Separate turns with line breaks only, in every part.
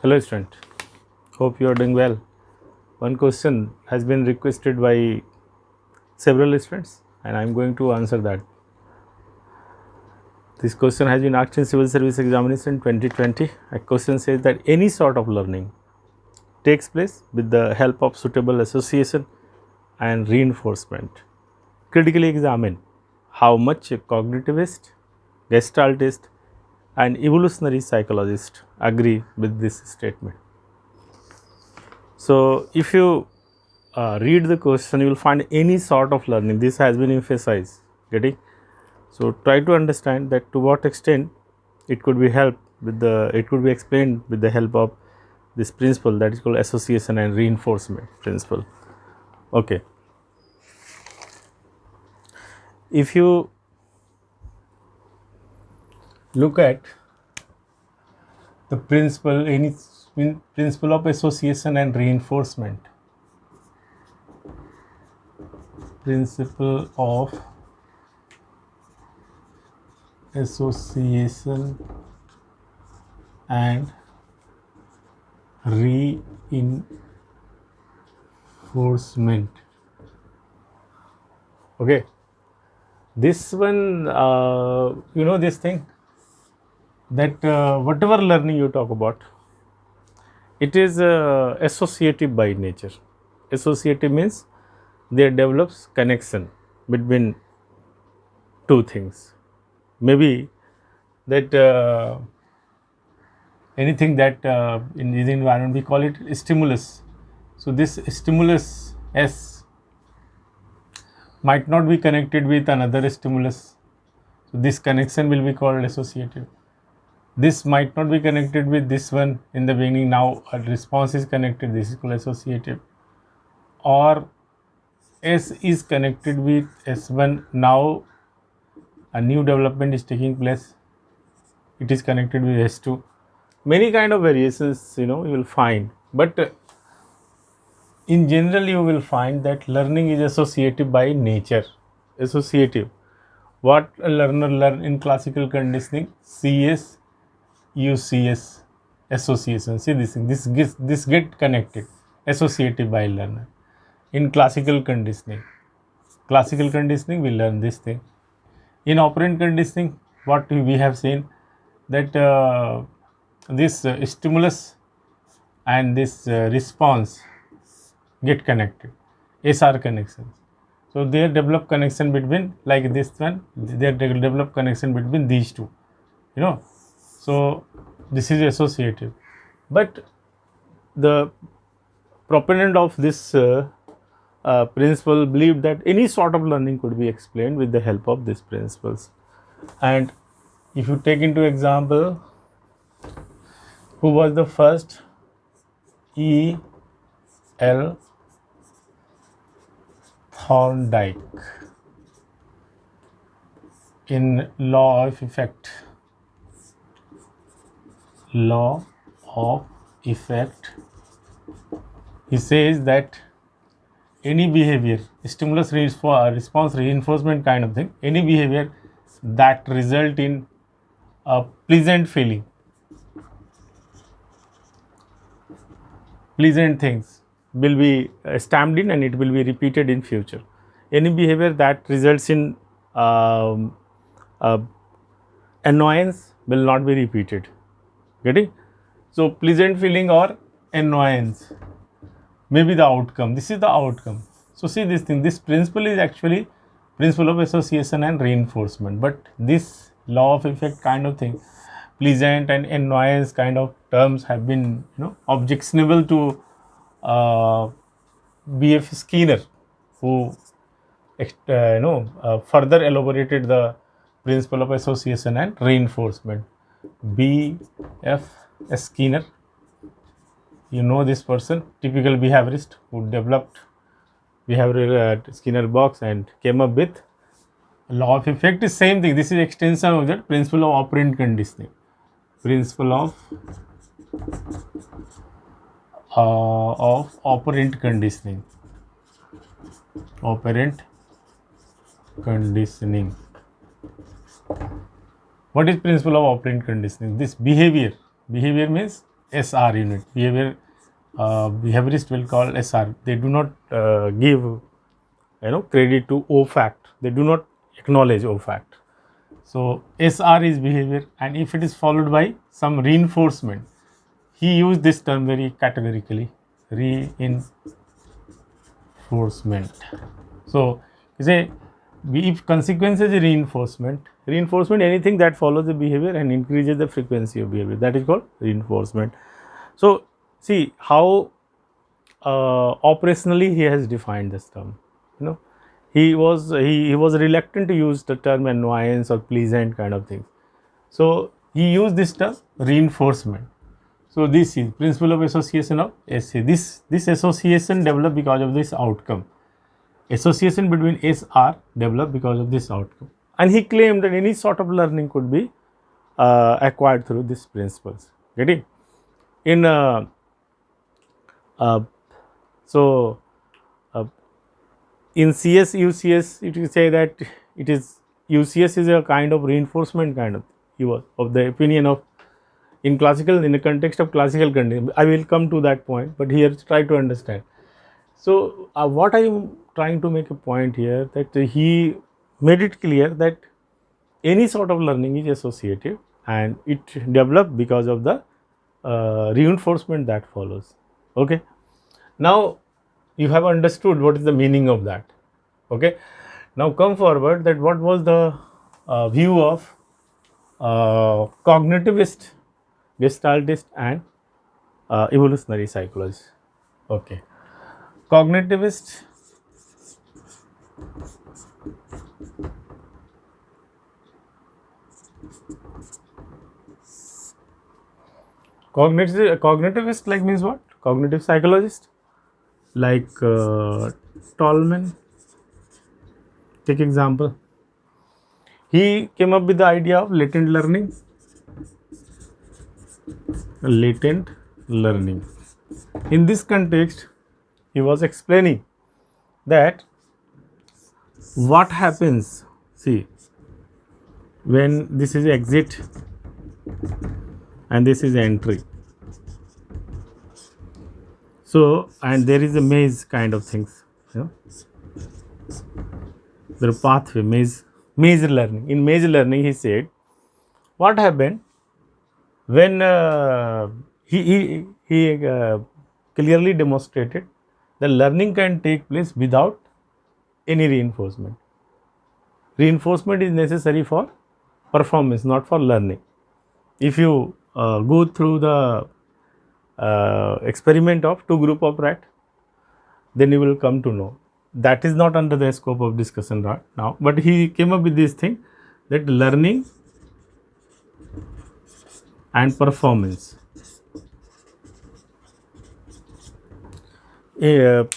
Hello student, hope you are doing well. One question has been requested by several students and I am going to answer that. This question has been asked in Civil Service Examination 2020. A question says that any sort of learning takes place with the help of suitable association and reinforcement. Critically examine how much a cognitivist, gestaltist and evolutionary psychologist agree with this statement. So, if you read the question, you will find any sort of learning. This has been emphasized. Getting so try to understand that to what extent it could be helped with the it could be explained with the help of this principle that is called association and reinforcement principle. Okay. If you look at the principle of association and reinforcement, principle of association and reinforcement. Okay, this one, this thing that whatever learning you talk about, it is associative by nature. Associative means there develops connection between two things. Maybe that anything that in the environment we call it stimulus. So this stimulus S might not be connected with another stimulus. So this connection will be called associative. This might not be connected with this one in the beginning. Now a response is connected. This is called associative. Or S is connected with S1. Now a new development is taking place. It is connected with S2. Many kind of variations you will find, but in general you will find that learning is associative by nature. Associative, what a learner learn in classical conditioning, CS UCS association. See this thing, this get connected, associative by learner. In classical conditioning we learn this thing. In operant conditioning, what we have seen that this stimulus and this response get connected, SR connections. So they develop connection between, like this one, they develop connection between these two, So this is associative. But the proponent of this principle believed that any sort of learning could be explained with the help of these principles. And if you take into example, who was the first? E.L. Thorndike in Law of Effect. Law of Effect. He says that any behavior, stimulus response reinforcement kind of thing, any behavior that result in a pleasant feeling, pleasant things will be stamped in and it will be repeated in future. Any behavior that results in annoyance will not be repeated. Getting? So pleasant feeling or annoyance may be the outcome. This is the outcome. So see this thing, this principle is actually principle of association and reinforcement, but this law of effect kind of thing, pleasant and annoyance kind of terms have been objectionable to B.F. Skinner, who further elaborated the principle of association and reinforcement. B.F. Skinner, this person, typical behaviorist who developed behavioral Skinner box and came up with law of effect. Is same thing. This is extension of that principle of operant conditioning. Principle of operant conditioning. Operant conditioning. What is principle of operant conditioning? This behavior means SR unit. Behaviorist will call SR. They do not give credit to O fact. They do not acknowledge O fact. So SR is behavior, and if it is followed by some reinforcement, he used this term very categorically, reinforcement. So you say if consequence is reinforcement, anything that follows the behavior and increases the frequency of behavior, that is called reinforcement. So see how operationally he has defined this term. He was reluctant to use the term annoyance or pleasant kind of things. So he used this term reinforcement. So this is principle of association of SA. This association developed because of this outcome. Association between SR developed because of this outcome. And he claimed that any sort of learning could be acquired through these principles. Getting in in CS UCS, it will say that it is UCS is a kind of reinforcement kind of. He was of the opinion of in the context of classical conditioning. I will come to that point, but here try to understand. So what I am trying to make a point here, that he made it clear that any sort of learning is associative and it developed because of the reinforcement that follows. Okay. Now you have understood what is the meaning of that. Okay. Now come forward that what was the view of cognitivist, gestaltist and evolutionary psychologist. Okay. Cognitivist cognitivist like means what? Cognitive psychologist like Tolman. Take example. He came up with the idea of latent learning. Latent learning. In this context, he was explaining that what happens, see, when this is exit and this is entry. So, and there is a maze kind of things, there are pathway, maze learning. In maze learning, he said, what happened when he clearly demonstrated that learning can take place without any reinforcement. Reinforcement is necessary for performance, not for learning. If you go through the experiment of two group of rat, then you will come to know. That is not under the scope of discussion right now, but he came up with this thing that learning and performance. In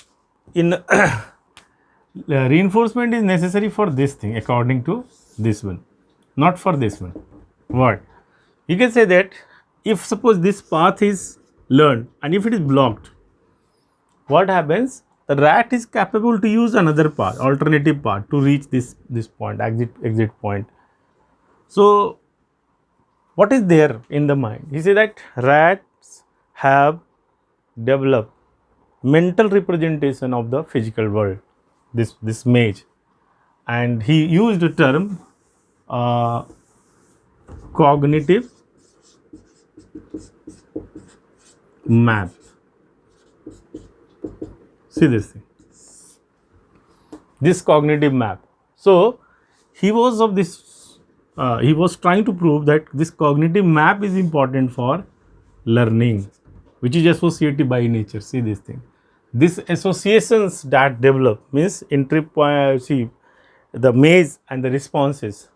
reinforcement is necessary for this thing according to this one, not for this one. What? You can say that if suppose this path is learned and if it is blocked, what happens? The rat is capable to use another path, alternative path to reach this point, exit point. So what is there in the mind? He said that rats have developed mental representation of the physical world, this maze, and he used the term cognitive map. See this thing, this cognitive map. So he was of this, he was trying to prove that this cognitive map is important for learning, which is associative by nature. See this thing, these associations that develop means see the maze and the responses.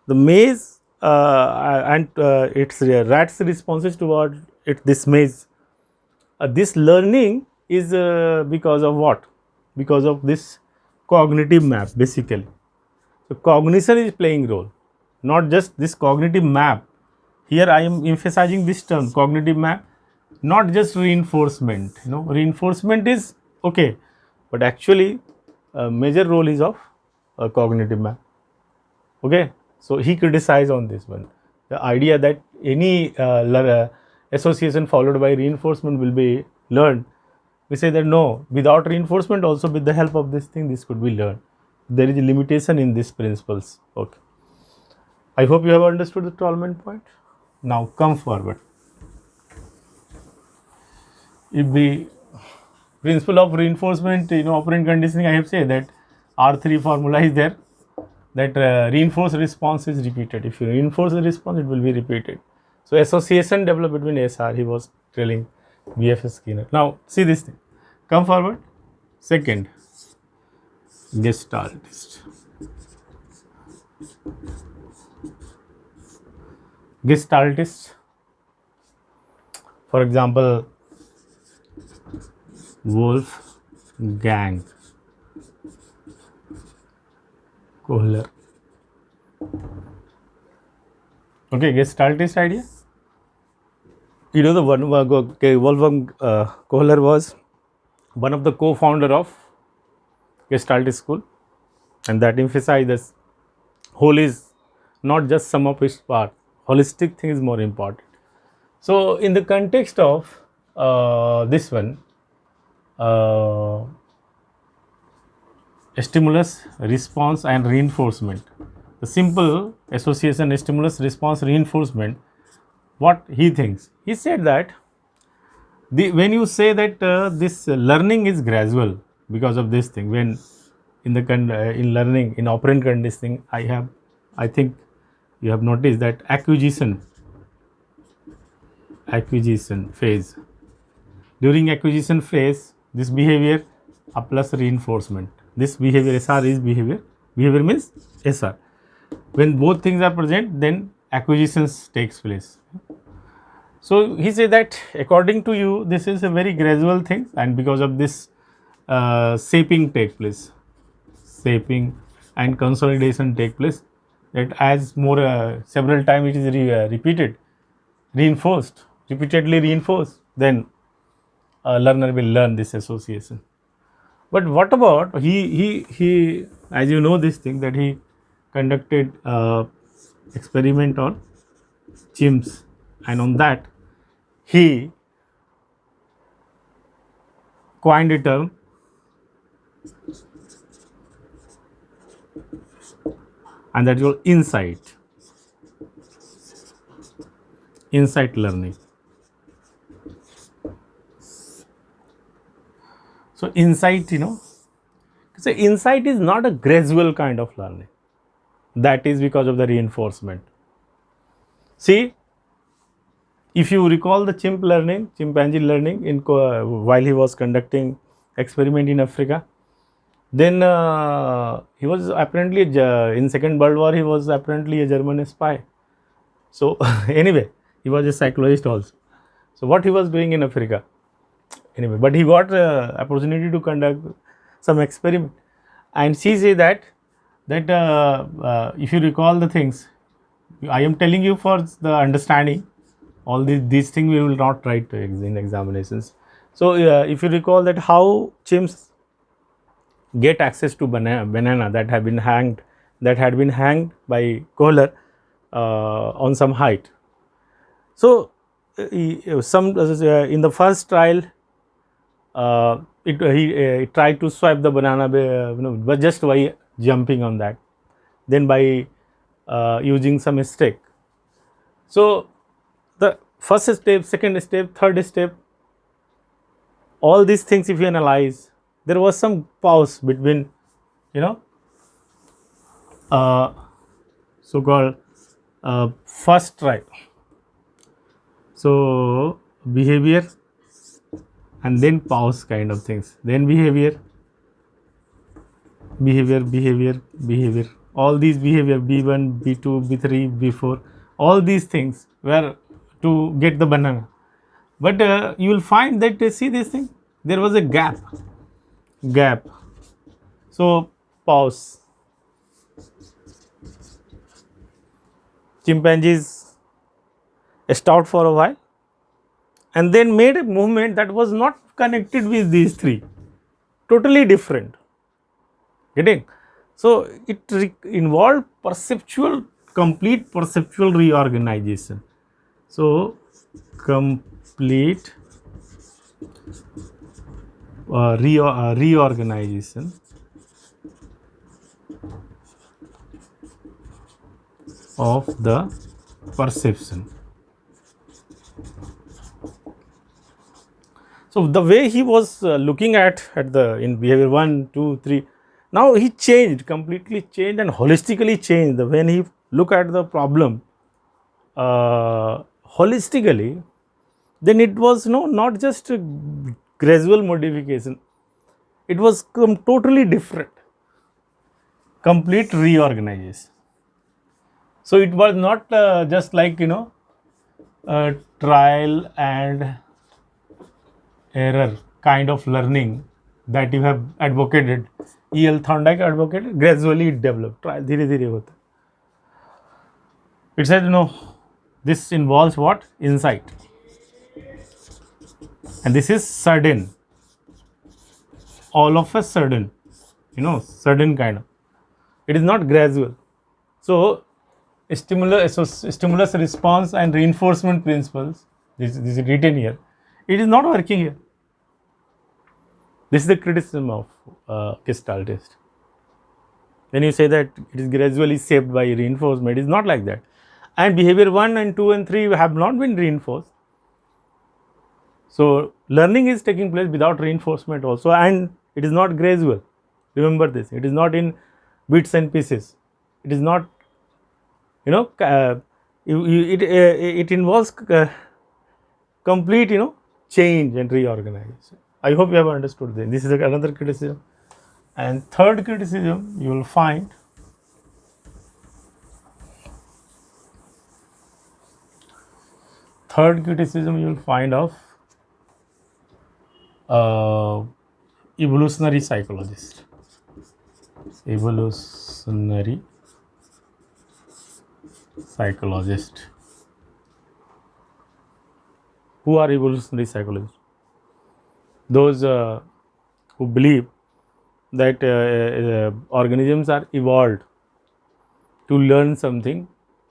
The maze and its rat's responses toward this maze. This learning is because of what? Because of this cognitive map basically. So cognition is playing role, not just this cognitive map. Here I am emphasizing this term cognitive map, not just reinforcement. Reinforcement is okay, but actually a major role is of a cognitive map. Okay, so he criticized on this one, the idea that any association followed by reinforcement will be learned. We say that no, without reinforcement also with the help of this thing, this could be learned. There is a limitation in these principles. Okay. I hope you have understood the Tolman point. Now come forward. If the principle of reinforcement, operant conditioning, I have said that R3 formula is there, that reinforced response is repeated. If you reinforce the response, it will be repeated. So association developed between SR, he was telling BFS Skinner. Now see this thing. Come forward. Second, Gestaltist. Gestaltist, for example, Wolfgang Kohler. Okay, Gestaltist idea. You know the one, okay, Wolfgang Kohler was one of the co-founder of Gestaltist school, and that emphasizes whole is not just sum of its part. Holistic thing is more important. So in the context of this one, stimulus, response and reinforcement. The simple association, stimulus, response, reinforcement, what he thinks. He said that when you say that this learning is gradual because of this thing, when in the in learning, in operant conditioning, I think you have noticed that acquisition phase. During acquisition phase, this behavior plus reinforcement. This behavior SR is behavior. Behavior means SR. When both things are present, then acquisitions takes place. So he said that according to you, this is a very gradual thing, and because of this, shaping take place, shaping and consolidation take place. That as more several times it is repeated, reinforced, repeatedly reinforced, then a learner will learn this association. But what about he as you know this thing, that he conducted experiment on chimps, and on that he coined a term and that is called insight learning. So insight, so insight is not a gradual kind of learning. That is because of the reinforcement. See, if you recall the chimpanzee learning while he was conducting experiment in Africa, then he was apparently in Second World War, he was apparently a German spy. So anyway, he was a psychologist also. So what he was doing in Africa? Anyway, but he got opportunity to conduct some experiment, and she say that if you recall the things, I am telling you for the understanding. All these things we will not write in examinations. So if you recall that how chimps get access to banana that had been hanged by Kohler on some height. So in the first trial, he tried to swipe the banana, but just by jumping on that, then by using some stick. So the first step, second step, third step, all these things if you analyze, there was some pause between, so called first try. So behavior and then pause kind of things, then behavior, all these behavior, B1, B2, B3, B4, all these things were to get the banana. But you will find that, see this thing, there was a gap. So pause. Chimpanzees stopped for a while and then made a movement that was not connected with these three, totally different. Getting? So it involved complete perceptual reorganization. So complete reorganization of the perception. So the way he was looking at the in behavior 1, 2, 3, now he changed, completely changed and holistically changed. When he look at the problem holistically, then it was not just a gradual modification, it was totally different, complete reorganization. So it was not just like trial and error kind of learning that you have advocated. E.L. Thorndike advocated, gradually it developed, trial धीरे धीरे होता. It said this involves what? Insight, and this is sudden, all of a sudden, sudden kind of. It is not gradual. So stimulus response and reinforcement principles, this is written here, it is not working here. This is the criticism of Gestaltist. When you say that it is gradually shaped by reinforcement, it is not like that. And behavior 1 and 2 and 3 have not been reinforced. So learning is taking place without reinforcement also, and it is not gradual. Remember this, it is not in bits and pieces. It is not, it involves complete, change and reorganization. I hope you have understood this. This is another criticism. And third criticism you will find, of evolutionary psychologist. Evolutionary psychologist. Who are evolutionary psychologists? Those who believe that organisms are evolved to learn something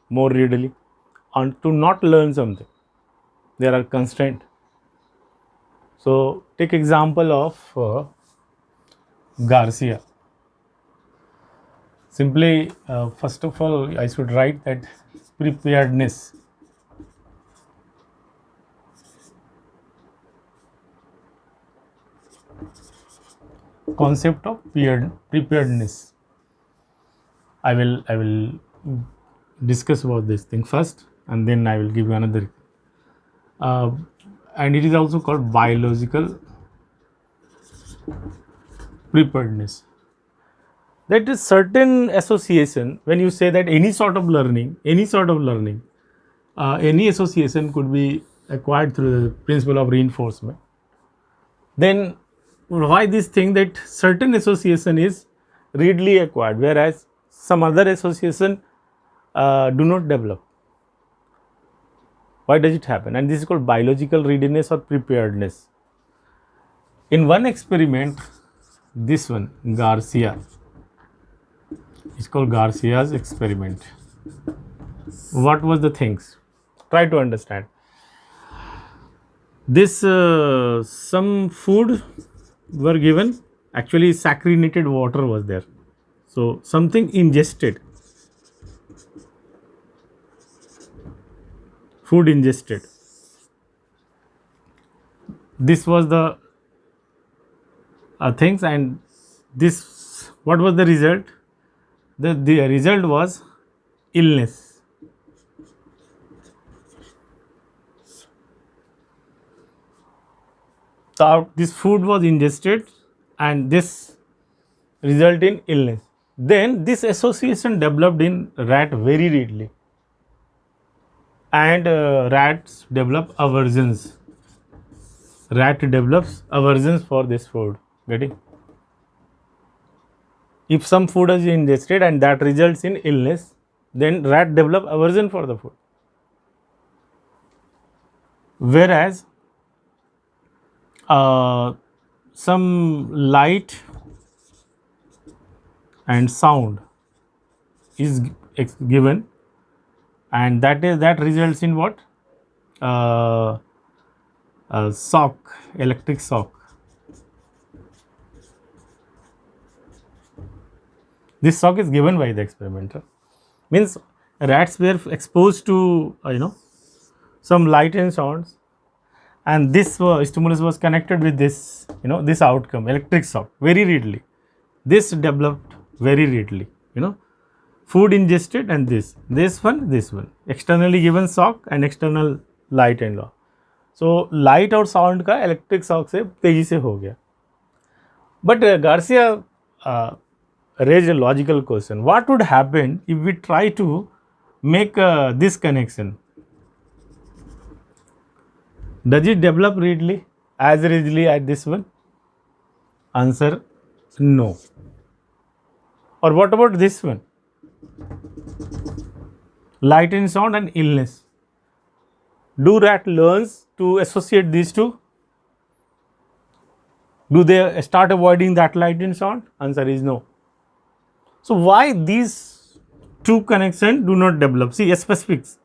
more readily, and to not learn something there are constraints. So take example of Garcia. Simply, first of all, I should write that preparedness. Concept of preparedness. I will discuss about this thing first, and then I will give you another. And it is also called biological preparedness. That is certain association. When you say that any sort of learning, any association could be acquired through the principle of reinforcement, then why this thing that certain association is readily acquired, whereas some other association do not develop? Why does it happen? And this is called biological readiness or preparedness. In one experiment, this one, Garcia, it's called Garcia's experiment. What was the things? Try to understand. This some food were given, actually saccharinated water was there. So something ingested, food ingested. This was the things, and this, what was the result? The result was illness. So this food was ingested and this result in illness. Then this association developed in rat very readily, and rats develop aversions. Rat develops aversions for this food. Getting? If some food is ingested and that results in illness, then rat develop aversion for the food. Whereas some light and sound is given, and that results in what? sock, electric sock. This shock is given by the experimenter. Means rats were exposed to some light and sounds, and this stimulus was connected with this this outcome, electric shock, very readily. This developed very readily. Food ingested and this one externally given shock and external light and all. So light और sound का electric shock से तेजी से हो गया. But Garcia raised a logical question. What would happen if we try to make this connection? Does it develop readily, as readily as this one? Answer, no. Or what about this one? Light and sound and illness. Do rat learns to associate these two? Do they start avoiding that light and sound? Answer is no. So why these two connections do not develop? See, specifics.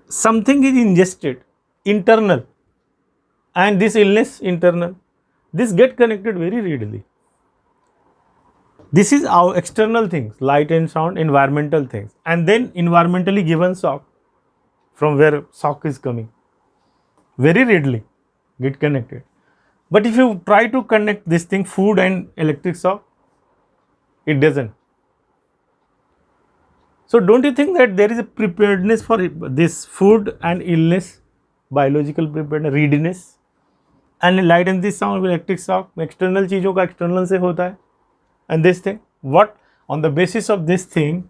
Something is ingested, internal, and this illness internal. This get connected very readily. This is our external things, light and sound, environmental things, and then environmentally given shock from where shock is coming. Very readily get connected. But if you try to connect this thing, food and electric shock, it doesn't. So don't you think that there is a preparedness for this food and illness, biological preparedness, readiness, and light and this sound, electric shock, external चीजों का external से होता है, and this thing, what on the basis of this thing,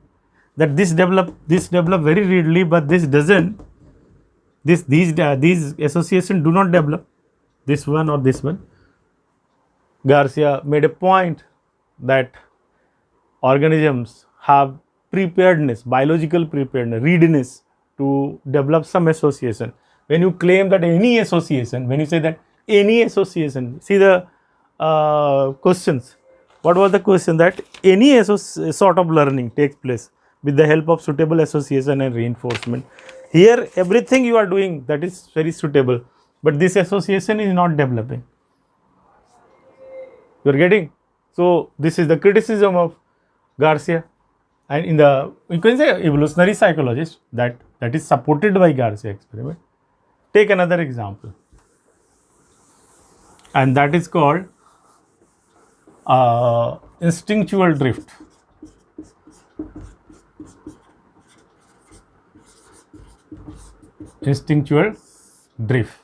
that this develop very readily, but this doesn't. These associations do not develop. This one or this one. Garcia made a point that organisms have preparedness, biological preparedness, readiness to develop some association. When you claim that any association, when you say that any association, see the questions. What was the question? That any sort of learning takes place with the help of suitable association and reinforcement. Here, everything you are doing that is very suitable, but this association is not developing. You are getting? So this is the criticism of Garcia, and in the, you can say, evolutionary psychologist, that is supported by Garcia experiment. Take another example, and that is called instinctual drift. Instinctual drift,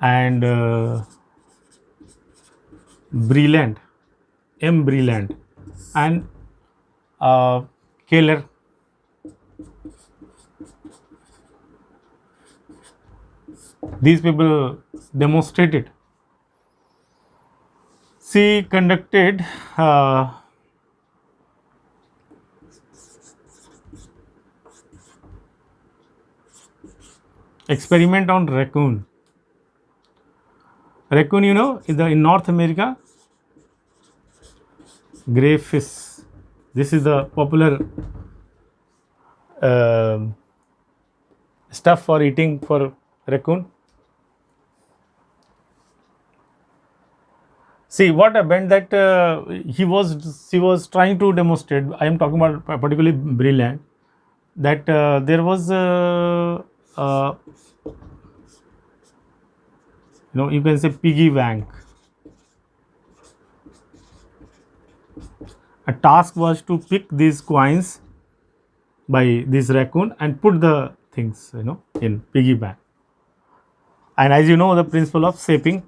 and Breland, M. Breland, and Keller. These people demonstrated. She conducted experiment on raccoon. Raccoon, in North America, gray fish. This is the popular stuff for eating for raccoon. See what happened, that she was trying to demonstrate. I am talking about particularly Breland, that there was you can say piggy bank. A task was to pick these coins by this raccoon and put the things in piggy bank. And as you know, the principle of shaping,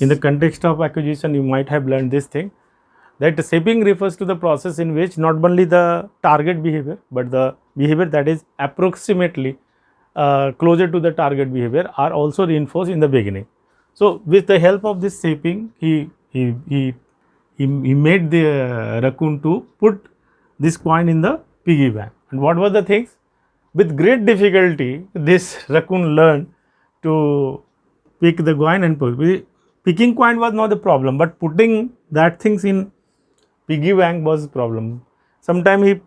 in the context of acquisition, you might have learned this thing, that shaping refers to the process in which not only the target behavior, but the behavior that is approximately closer to the target behavior are also reinforced in the beginning. So with the help of this shaping, he made the raccoon to put this coin in the piggy bank. And what were the things? With great difficulty, this raccoon learned to pick the coin and put. Picking coin was not the problem, but putting that things in piggy bank was the problem. Sometimes he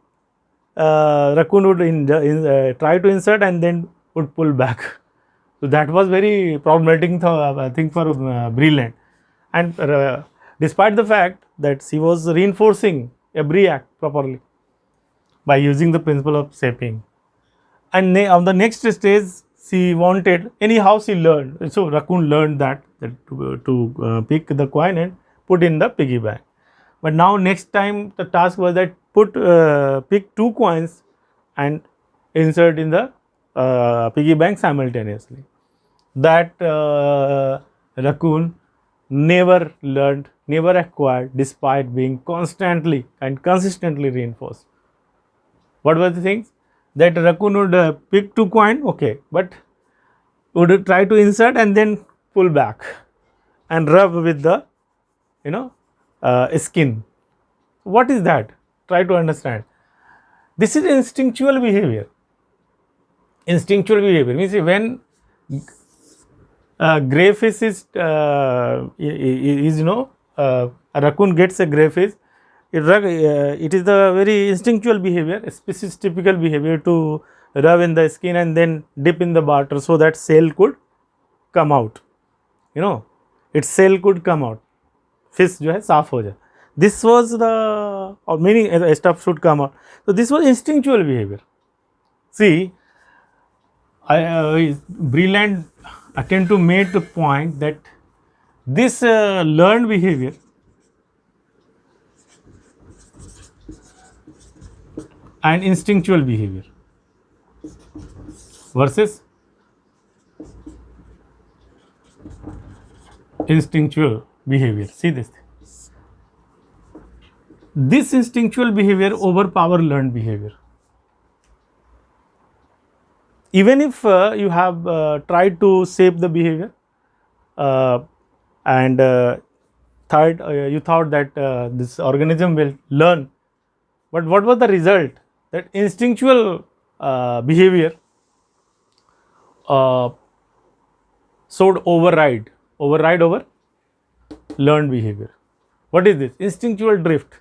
raccoon would try to insert and then would pull back. So that was very problematic thing for Breland. And despite the fact that she was reinforcing every act properly by using the principle of shaping. And on the next stage, she wanted, anyhow she learned. So raccoon learned that to pick the coin and put in the piggy bank. But now next time the task was that pick 2 coins and insert in the piggy bank simultaneously. That raccoon never learned, never acquired, despite being constantly and consistently reinforced. What were the things? That raccoon would pick 2 coin, okay, but would try to insert and then pull back and rub with the skin. What is that? Try to understand. This is instinctual behavior. Instinctual behavior means when grey fish is a raccoon gets a grey fish, it is the very instinctual behavior, a species typical behavior to rub in the skin and then dip in the water so that shell could come out. Its shell could come out. Fish जो है साफ हो जाए. This was the many stuff should come out. So this was instinctual behavior. See, Breland attempt to make the point that this learned behavior and instinctual behavior versus instinctual behavior. See this. This instinctual behavior overpower learned behavior. Even if you have tried to shape the behavior and you thought that this organism will learn, but what was the result? That instinctual behavior showed override over learned behavior. What is this? Instinctual drift.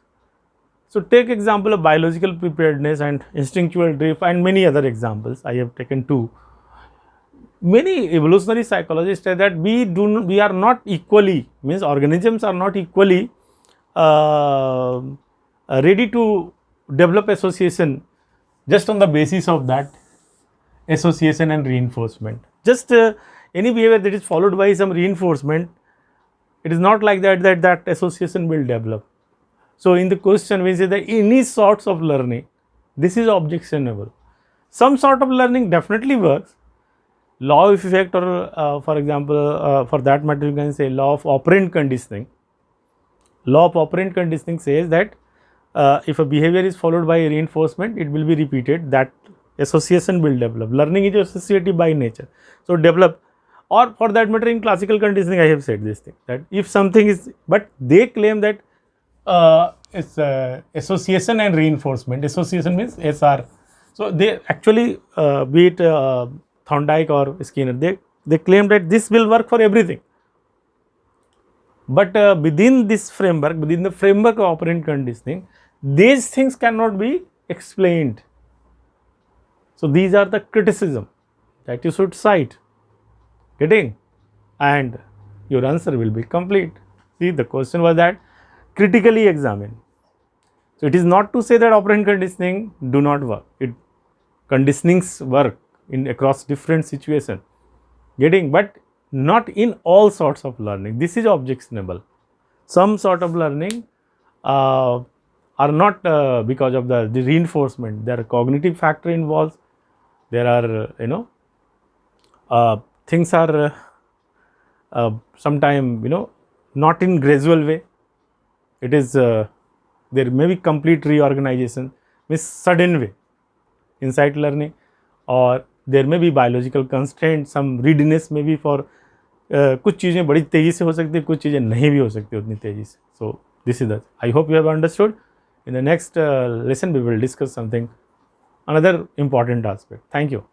So take example of biological preparedness and instinctual drift and many other examples. I have taken 2. Many evolutionary psychologists say that we are not equally, means organisms are not equally ready to develop association just on the basis of that association and reinforcement. Just any behavior that is followed by some reinforcement, it is not like that association will develop. So in the question we say that any sorts of learning, this is objectionable. Some sort of learning definitely works. Law of effect, or for example, for that matter you can say law of operant conditioning. Law of operant conditioning says that if a behavior is followed by a reinforcement, it will be repeated, that association will develop. Learning is associative by nature. So develop, or for that matter in classical conditioning I have said this thing, that if something is, but they claim that it's association and reinforcement. Association means SR. So they actually be it Thorndike or Skinner, they claim that this will work for everything. But within this framework, within the framework of operant conditioning, these things cannot be explained. So these are the criticism that you should cite, getting, and your answer will be complete. See, the question was that critically examine. So it is not to say that operant conditioning do not work. Conditionings work in across different situations, getting, but not in all sorts of learning. This is objectionable. Some sort of learning are not because of the reinforcement. There are cognitive factor involved. There are things are sometime not in gradual way. It is there may be complete reorganization, means sudden way inside learning, or there may be biological constraint, some readiness may be for कुछ चीज़ें बड़ी तेज़ी से हो सकती है, कुछ चीज़ें नहीं भी हो सकती उतनी तेज़ी से. So this is that. I hope you have understood. In the next lesson we will discuss something, another important aspect. Thank you.